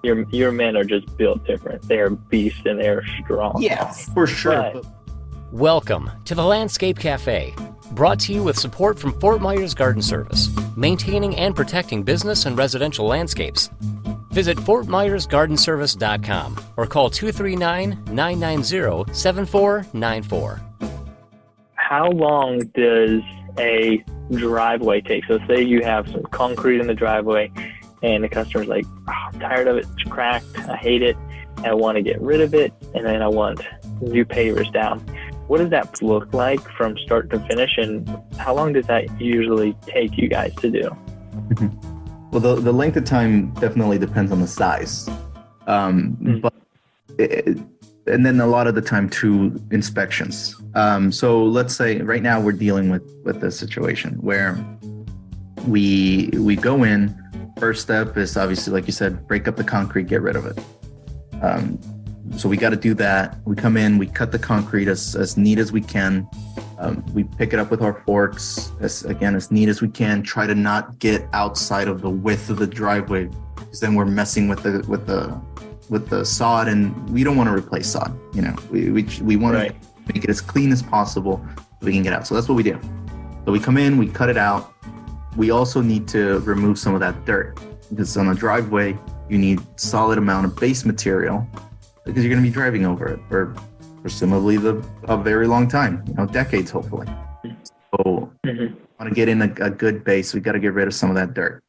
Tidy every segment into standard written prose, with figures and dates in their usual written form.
Your men are just built different. They are beasts and they are strong. Yeah, for sure. But Welcome to the Landscape Cafe, brought to you with support from Fort Myers Garden Service, maintaining and protecting business and residential landscapes. Visit FortMyersGardenService.com or call 239-990-7494. how long does a driveway take? So say you have some concrete in the driveway and the customer's like, oh, I'm tired of it, it's cracked, I hate it, I want to get rid of it, and then I want new pavers down. What does that look like from start to finish, and how long does that usually take you guys to do? Well, the length of time definitely depends on the size. But and then a lot of the time too, inspections. So let's say right now we're dealing with this situation where we go in. First step is obviously, like you said, break up the concrete, get rid of it. So we got to do that. We come in, we cut the concrete as neat as we can. We pick it up with our forks as neat as we can. Try to not get outside of the width of the driveway, because then we're messing with the sod, and we don't want to replace sod. You know, we want to make it as clean as possible so we can get out. So that's what we do. So we come in, we cut it out. We also need to remove some of that dirt, because on a driveway you need solid amount of base material, because you're going to be driving over it for presumably a very long time, decades hopefully. So want to get in a good base, we got to get rid of some of that dirt.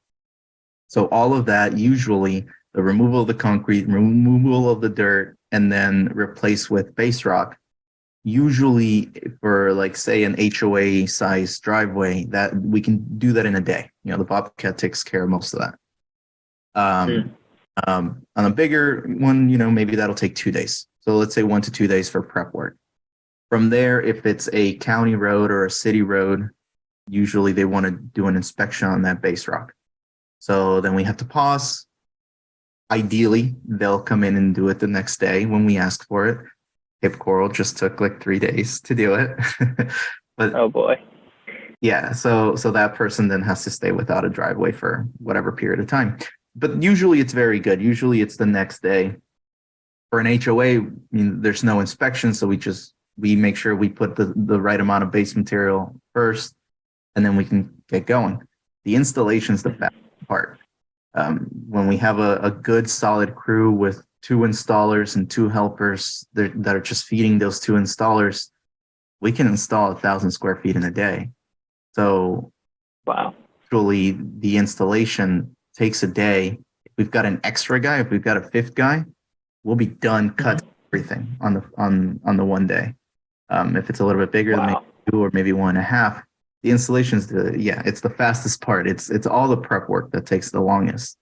So all of that, usually the removal of the concrete, removal of the dirt, and then replace with base rock. Usually for, like, say, an HOA size driveway, that we can do that in a day. The Bobcat takes care of most of that. On a bigger one, maybe that'll take 2 days. So let's say 1 to 2 days for prep work. From there, if it's a county road or a city road, usually they want to do an inspection on that base rock. So then we have to pause. Ideally, they'll come in and do it the next day when we ask for it. Hip coral just took like 3 days to do it. But oh boy. Yeah, so that person then has to stay without a driveway for whatever period of time. But usually it's very good. Usually it's the next day. For an HOA, there's no inspection, so we make sure we put the right amount of base material first, and then we can get going. The installation's the best part. When we have a good solid crew with 2 installers and 2 helpers that are just feeding those 2 installers, we can install 1,000 square feet in a day. So wow. Actually, the installation takes a day. If we've got an extra guy, if we've got a 5th guy, we'll be done, cut everything on the one day. If it's a little bit bigger than maybe 2 or maybe 1.5, the installation's it's the fastest part. It's all the prep work that takes the longest.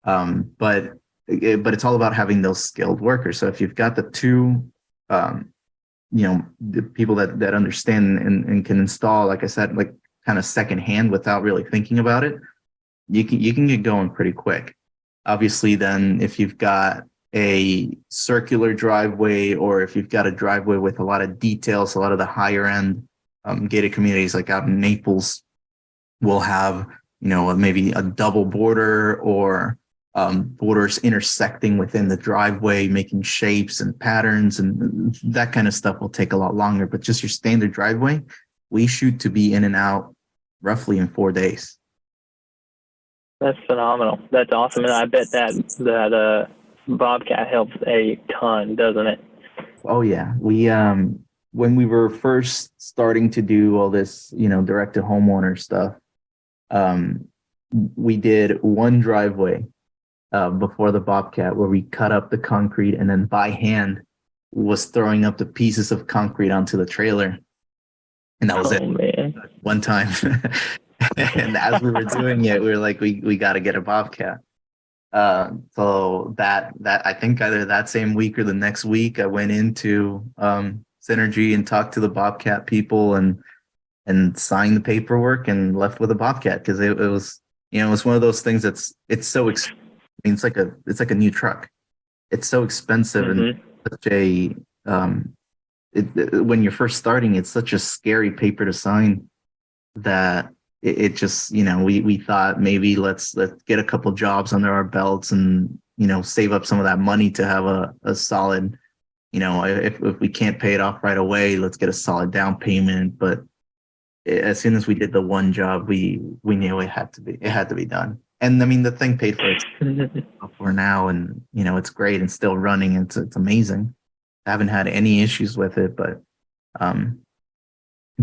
But it's all about having those skilled workers. So if you've got the 2, the people that understand and can install, like I said, like kind of secondhand without really thinking about it, you can get going pretty quick. Obviously, then if you've got a circular driveway, or if you've got a driveway with a lot of details, a lot of the higher end gated communities like out in Naples will have, maybe a double border or borders intersecting within the driveway, making shapes and patterns, and that kind of stuff will take a lot longer. But just your standard driveway, we shoot to be in and out roughly in 4 days. That's phenomenal. That's awesome. And I bet that Bobcat helps a ton, doesn't it? Oh yeah. We when we were first starting to do all this, direct to homeowner stuff, we did one driveway before the Bobcat where we cut up the concrete and then by hand was throwing up the pieces of concrete onto the trailer. And that was it. Man. One time. And as we were doing it, we were like, we got to get a Bobcat. So that I think either that same week or the next week, I went into Synergy and talked to the Bobcat people and signed the paperwork and left with a Bobcat, because it was it's one of those things it's so it's like a new truck. It's so expensive and such a when you're first starting, it's such a scary paper to sign that it just we thought maybe let's get a couple jobs under our belts and save up some of that money to have a solid, if we can't pay it off right away, let's get a solid down payment. But as soon as we did the one job, we knew it had to be done. And I mean, the thing paid for itself for now, and it's great and still running. It's amazing. I haven't had any issues with it, but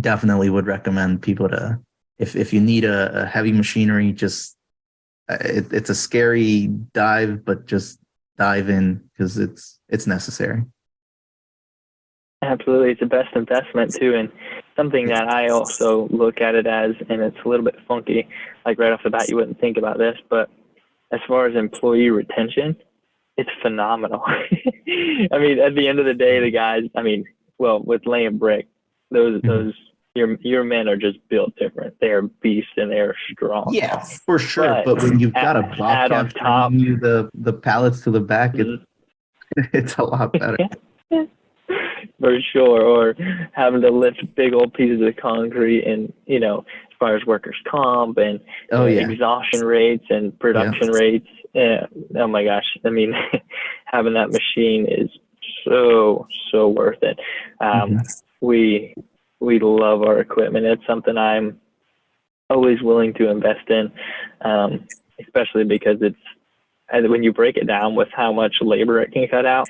definitely would recommend people to, if you need a heavy machinery, just it's a scary dive, but just dive in because it's necessary. Absolutely. It's the best investment too. And something that I also look at it as, and it's a little bit funky, like right off the bat, you wouldn't think about this, but as far as employee retention, it's phenomenal. I mean, at the end of the day, the guys, with laying brick, those your men are just built different. They are beasts and they are strong. Yeah, for sure. But when you've got a Bobcat bringing you the pallets to the back, it's a lot better. For sure. Or having to lift big old pieces of concrete, and as far as workers' comp and exhaustion rates and production rates. Oh my gosh. I mean, having that machine is so worth it. We love our equipment. It's something I'm always willing to invest in, especially because when you break it down with how much labor it can cut out,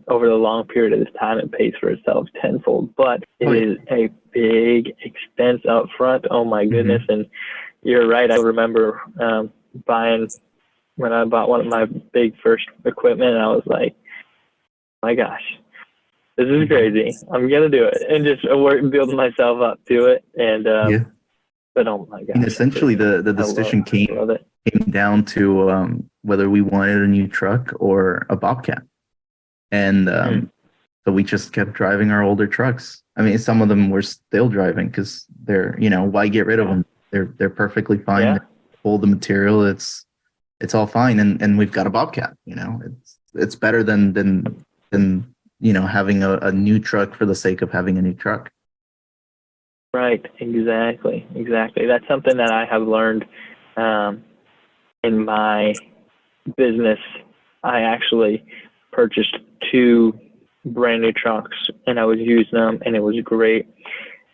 over the long period of time, it pays for itself tenfold. But it is a big expense up front. Oh my goodness. And you're right. I remember when I bought one of my big first equipment, and I was like, my gosh, this is crazy. I'm going to do it. And just building myself up to it. And, but oh my gosh. And essentially the decision came down to whether we wanted a new truck or a Bobcat. And so we just kept driving our older trucks. I mean, some of them we're still driving because they're, why get rid of them? They're perfectly fine. Yeah. They hold the material. It's all fine. And we've got a Bobcat, it's better than having a new truck for the sake of having a new truck. Right. Exactly. That's something that I have learned in my business. I actually purchased 2 brand new trucks, and I was using them, and it was great.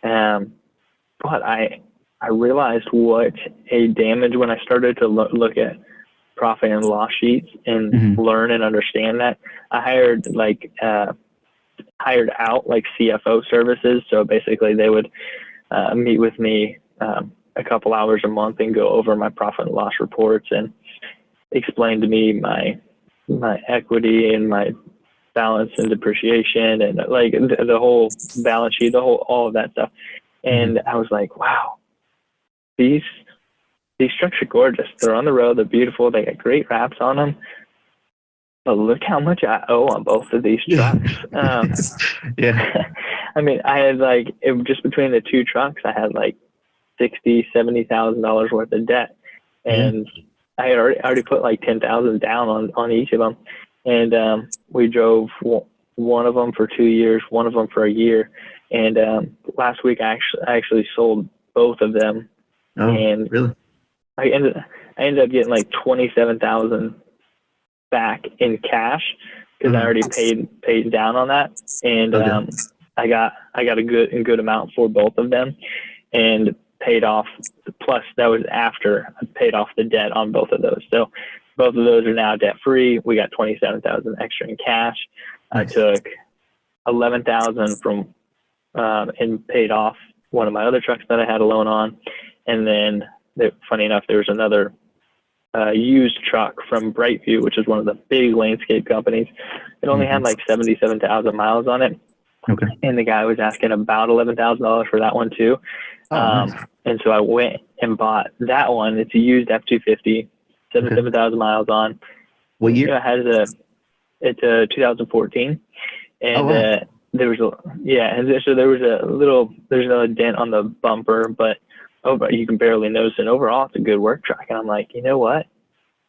But I realized what a damage when I started to look at profit and loss sheets and learn and understand that. I hired out CFO services. So basically they would meet with me a couple hours a month and go over my profit and loss reports and explain to me my equity and my balance and depreciation and the whole balance sheet, all of that stuff. And I was like, wow, these trucks are gorgeous. They're on the road. They're beautiful. They got great wraps on them. But look how much I owe on both of these trucks. I mean, I had just between the 2 trucks, I had $60,000-$70,000 worth of debt, and I had already put $10,000 down on each of them. And we drove one of them for 2 years, one of them for a year. And last week I actually sold both of them. Oh, and really? I ended up getting $27,000 back in cash because I already paid down on that, and I got a good amount for both of them, and paid off. Plus, that was after I paid off the debt on both of those. So both of those are now debt free. We got $27,000 extra in cash. Nice. I took $11,000 from and paid off one of my other trucks that I had a loan on, and then funny enough, there was another used truck from Brightview, which is one of the big landscape companies. It only had 77,000 miles on it. Okay. And the guy was asking about $11,000 for that one too. Nice. And so I went and bought that one. It's a used F-250, 77,000 miles on. What year? It's a 2014. And there's another dent on the bumper, but you can barely notice it. Overall, it's a good work truck. And I'm like, you know what?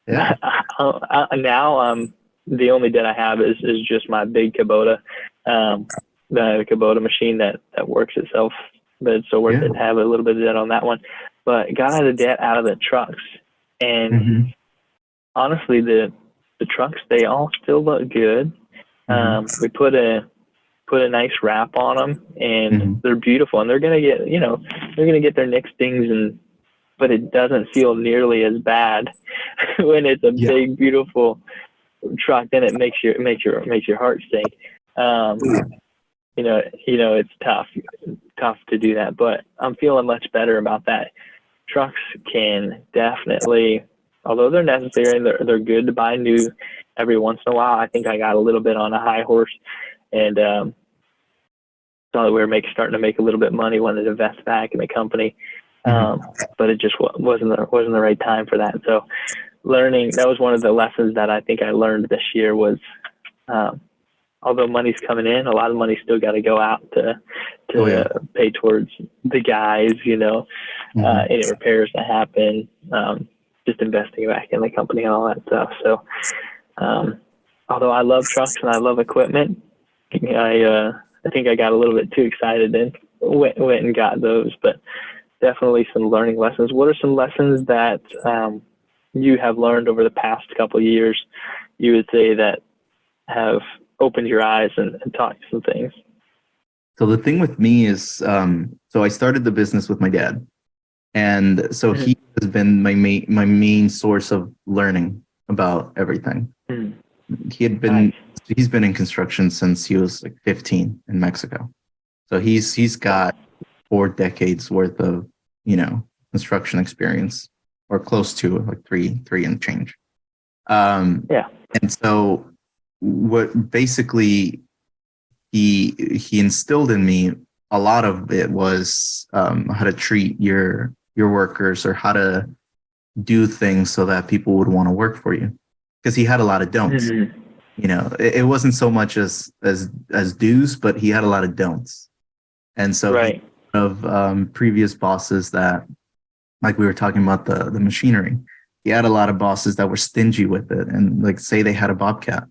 Yeah. Now the only debt I have is just my big Kubota, the Kubota machine that works itself. But it's so worth it to have a little bit of debt on that one. But got the debt out of the trucks. And honestly, the the trucks, they all still look good. We put a nice wrap on them, and they're beautiful, and they're gonna get their nicks, dings, but it doesn't feel nearly as bad when it's a big, beautiful truck. Then it makes your heart sink. It's tough to do that, but I'm feeling much better about that. Trucks can definitely, although they're necessary and they're good to buy new every once in a while. I think I got a little bit on a high horse, and thought we were starting to make a little bit of money, wanted to invest back in the company, but it just wasn't the right time for that. So learning, that was one of the lessons that I think I learned this year was, although money's coming in, a lot of money still got to go out to pay towards the guys, any repairs that happen, just investing back in the company and all that stuff. So, although I love trucks and I love equipment, I think I got a little bit too excited and went and got those, but definitely some learning lessons. What are some lessons that you have learned over the past couple of years, you would say, that have opened your eyes and taught you some things? So the thing with me is, so I started the business with my dad, and so he has been my main source of learning about everything. He's been in construction since he was like 15 in Mexico. So he's got 4 decades worth of, construction experience, or close to like three and change. And so what basically he instilled in me, a lot of it was how to treat your workers, or how to do things so that people would want to work for you. Because he had a lot of don'ts. It wasn't so much as do's, but he had a lot of don'ts. And so of previous bosses that, like we were talking about the machinery, he had a lot of bosses that were stingy with it. And like, say they had a Bobcat,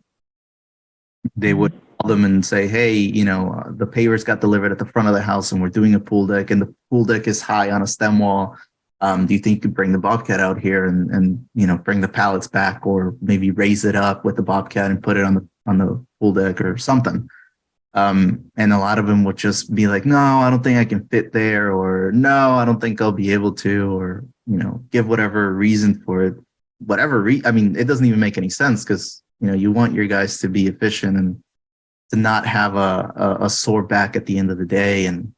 they would call them and say, hey, the pavers got delivered at the front of the house and we're doing a pool deck, and the pool deck is high on a stem wall. Do you think you could bring the Bobcat out here and bring the pallets back, or maybe raise it up with the Bobcat and put it on the pool deck or something? And a lot of them would just be like, no, I don't think I can fit there, or no, I don't think I'll be able to, or give whatever reason for it. It doesn't even make any sense, because you want your guys to be efficient and to not have a sore back at the end of the day, and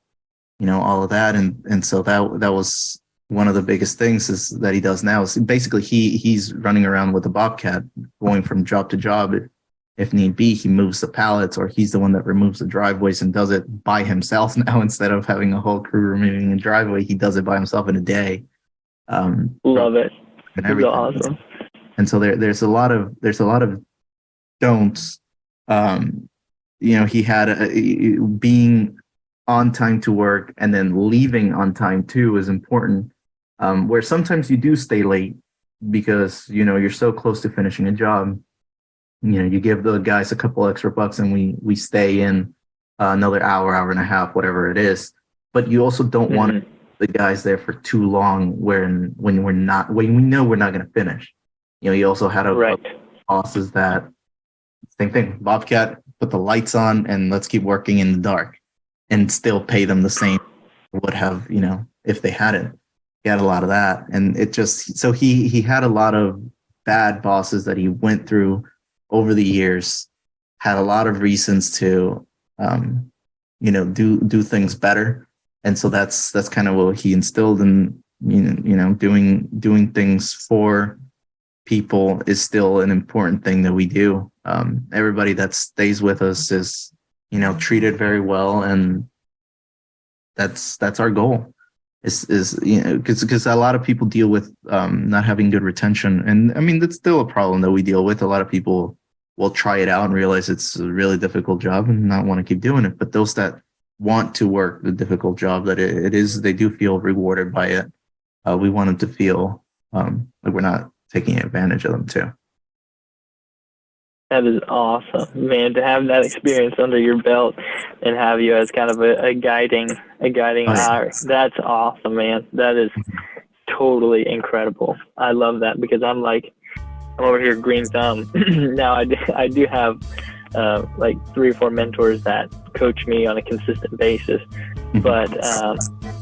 all of that. And so that was one of the biggest things is that he does now. Is basically he's running around with a Bobcat, going from job to job. If need be, he moves the pallets, or he's the one that removes the driveways and does it by himself now. Instead of having a whole crew removing a driveway, he does it by himself in a day. Love it. And everything. Awesome. And so there's a lot of don'ts. He had being on time to work and then leaving on time too is important. Where sometimes you do stay late because you're so close to finishing a job. You give the guys a couple extra bucks and we stay in another hour and a half, whatever it is. But you also don't want the guys there for too long when we know we're not going to finish. You also had a bosses that same thing. Bobcat, put the lights on and let's keep working in the dark, and still pay them the same would have, if they hadn't. He had a lot of that. And it just, so he had a lot of bad bosses that he went through over the years, had a lot of reasons to, do things better. And so that's kind of what he instilled in, doing things for people is still an important thing that we do. Everybody that stays with us is, treated very well. And that's our goal. Because a lot of people deal with not having good retention, and that's still a problem that we deal with. A lot of people will try it out and realize it's a really difficult job and not want to keep doing it. But those that want to work the difficult job that it is, they do feel rewarded by it. We want them to feel like we're not taking advantage of them too. That is awesome, man, to have that experience under your belt and have you as kind of a guiding eye. That's awesome, man. That is totally incredible. I love that, because I'm like, I'm over here green thumb. Now I do have like 3 or 4 mentors that coach me on a consistent basis, but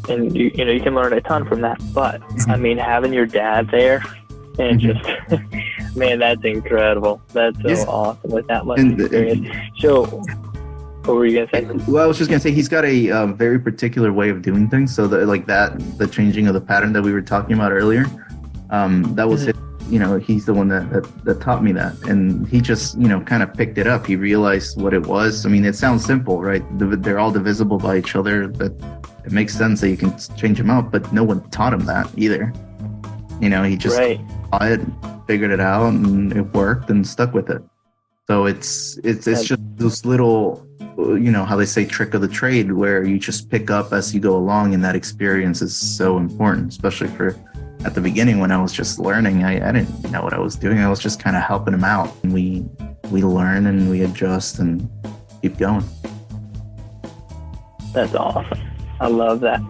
and you know you can learn a ton from that. But I mean, having your dad there and just man, that's incredible. That's so awesome with that much experience. So, what were you gonna say? Well, I was just gonna say he's got a very particular way of doing things. So the changing of the pattern that we were talking about earlier, that was it. You know, he's the one that taught me that, and he just, you know, kind of picked it up. He realized what it was. I mean, it sounds simple, right? They're all divisible by each other, but it makes sense that you can change them out, but no one taught him that either. You know, he just saw it, figured it out, and it worked, and stuck with it. So it's just those little, you know, how they say trick of the trade, where you just pick up as you go along, and that experience is so important, especially for at the beginning when I was just learning. I didn't know what I was doing. I was just kind of helping him out. And we learn and we adjust and keep going. That's awesome. I love that.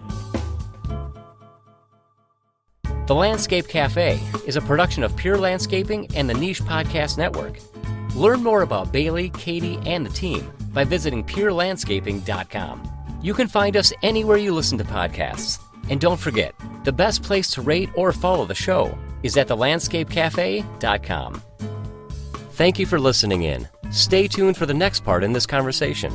The Landscape Cafe is a production of Pure Landscaping and the Niche Podcast Network. Learn more about Bailey, Katie, and the team by visiting purelandscaping.com. You can find us anywhere you listen to podcasts. And don't forget, the best place to rate or follow the show is at thelandscapecafe.com. Thank you for listening in. Stay tuned for the next part in this conversation.